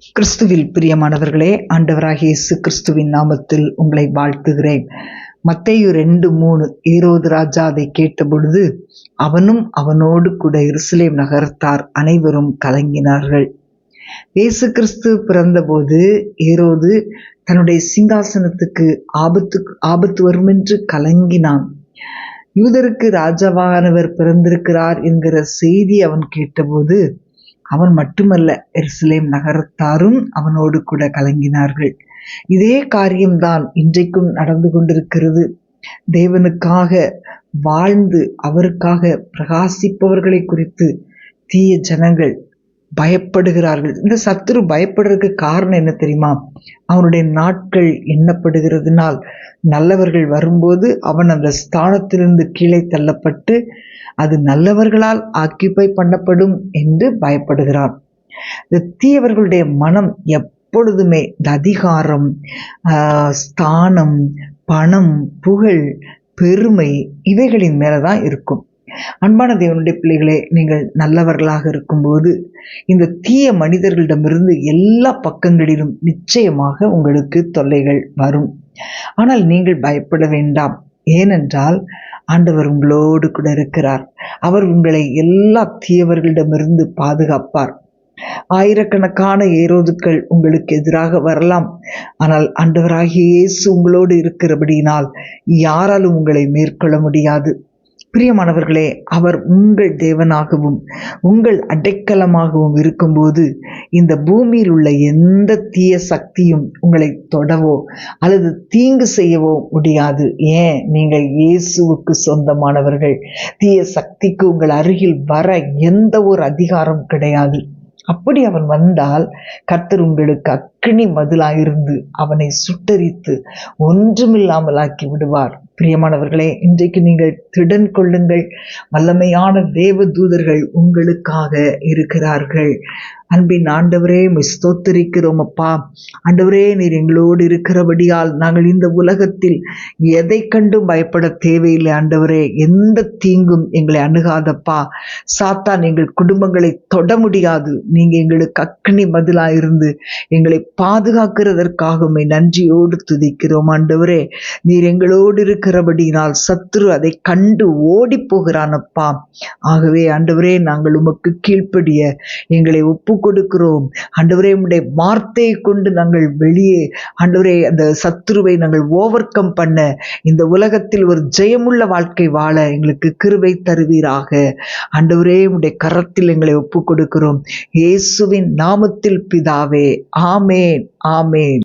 கிறிஸ்துவில் பிரியமானவர்களே, ஆண்டவராகிய இயேசு கிறிஸ்துவின் நாமத்தில் உங்களை வாழ்த்துகிறேன். மத்தேயு 2:3 ஏரோது ராஜா அதை கேட்டபொழுது அவனும் அவனோடு கூட எருசலேம் நகரத்தார் அனைவரும் கலங்கினார்கள். இயேசு கிறிஸ்து பிறந்தபோது ஏரோது தன்னுடைய சிங்காசனத்துக்கு ஆபத்து வரும் என்று கலங்கினான். யூதருக்கு ராஜாவானவர் பிறந்திருக்கிறார் என்கிற செய்தி அவன் கேட்டபோது அவன் மட்டுமல்ல, எருசலேம் நகரத்தாரும் அவனோடு கூட கலங்கினார்கள். இதே காரியம்தான் இன்றைக்கும் நடந்து கொண்டிருக்கிறது. தேவனுக்காக வாழ்ந்து அவருக்காக பிரகாசிப்பவர்களை குறித்து தீய ஜனங்கள் பயப்படுகிறார்கள். இந்த சத்துரு பயப்படுறதுக்கு காரணம் என்ன தெரியுமா? அவனுடைய நாட்கள் எண்ணப்படுகிறதுனால் நல்லவர்கள் வரும்போது அவன் அந்த ஸ்தானத்திலிருந்து கீழே தள்ளப்பட்டு அது நல்லவர்களால் ஆக்கியபை பண்ணப்படும் என்று பயப்படுகிறான். இந்த தீயவர்களுடைய மனம் எப்பொழுதுமே இந்த அதிகாரம், ஸ்தானம், பணம், புகழ், பெருமை இவைகளின் மேலதான் இருக்கும். அன்பான தேவனுடைய பிள்ளைகளே, நீங்கள் நல்லவர்களாக இருக்கும்போது இந்த தீய மனிதர்களிடமிருந்து எல்லா பக்கங்களிலும் நிச்சயமாக உங்களுக்கு தொல்லைகள் வரும். ஆனால் நீங்கள் பயப்பட வேண்டாம். ஏனென்றால் ஆண்டவர் உங்களோடு கூட இருக்கிறார். அவர் உங்களை எல்லா தீயவர்களிடமிருந்து பாதுகாப்பார். ஆயிரக்கணக்கான ஏரோதுக்கள் உங்களுக்கு எதிராக வரலாம். ஆனால் ஆண்டவராகிய இயேசு உங்களோடு இருக்கிறபடியினால் யாராலும் உங்களை மேற்கொள்ள முடியாது. பிரியமானவர்களே, அவர் உங்கள் தேவனாகவும் உங்கள் அடைக்கலமாகவும் இருக்கும்போது இந்த பூமியில் உள்ள எந்த தீய சக்தியும் உங்களை தொடவோ அல்லது தீங்கு செய்யவோ முடியாது. ஏன்? நீங்கள் இயேசுவுக்கு சொந்தமானவர்கள். தீய சக்திக்கு உங்கள் அருகில் வர எந்த ஒரு அதிகாரம் கிடையாது. அப்படி அவன் வந்தால் கர்த்தர் உங்களுக்கு அக்கினி மதிலாயிருந்து அவனை சுட்டரித்து ஒன்றுமில்லாமலாக்கி விடுவார். பிரியமானவர்களே, இன்றைக்கு நீங்கள் திடன் கொள்ளுங்கள். வல்லமையான தேவ தூதர்கள் உங்களுக்காக இருக்கிறார்கள். அன்பின் ஆண்டவரே, ஸ்தோத்திரிக்கிறோம் அப்பா. ஆண்டவரே, நீர் எங்களோடு இருக்கிறபடியால் நாங்கள் இந்த உலகத்தில் எதை கண்டும் பயப்பட தேவையில்லை. ஆண்டவரே, எந்த தீங்கும் எங்களை அணுகாதப்பா. சாத்தான் எங்கள் குடும்பங்களை தொட முடியாது. நீங்க எங்களுக்கு அக்கினி பதிலாயிருந்து எங்களை பாதுகாக்கிறதற்காக உம்மை நன்றியோடு துதிக்கிறோம். ஆண்டவரே, நீர் எங்களோடு இருக்கிறபடியினால் சத்துரு அதை கண்டு ஓடி போகிறானப்பா. ஆகவே ஆண்டவரே, நாங்கள் உமக்கு கீழ்ப்படிய எங்களை ஒப்பு கொடுக்கிறோம். ஆண்டவரே, உம்முடைய வார்த்தையை கொண்டு நாங்கள் வெளியே ஆண்டவரே அந்த சத்துருவை நாங்கள் ஓவர் கம் பண்ண இந்த உலகத்தில் ஒரு ஜெயமுள்ள வாழ்க்கை வாழ எங்களுக்கு கிருபை தருவீராக. ஆண்டவரே, உம்முடைய கரத்தில் எங்களை ஒப்பு கொடுக்கிறோம். இயேசுவின் நாமத்தில் பிதாவே, ஆமேன், ஆமேன்.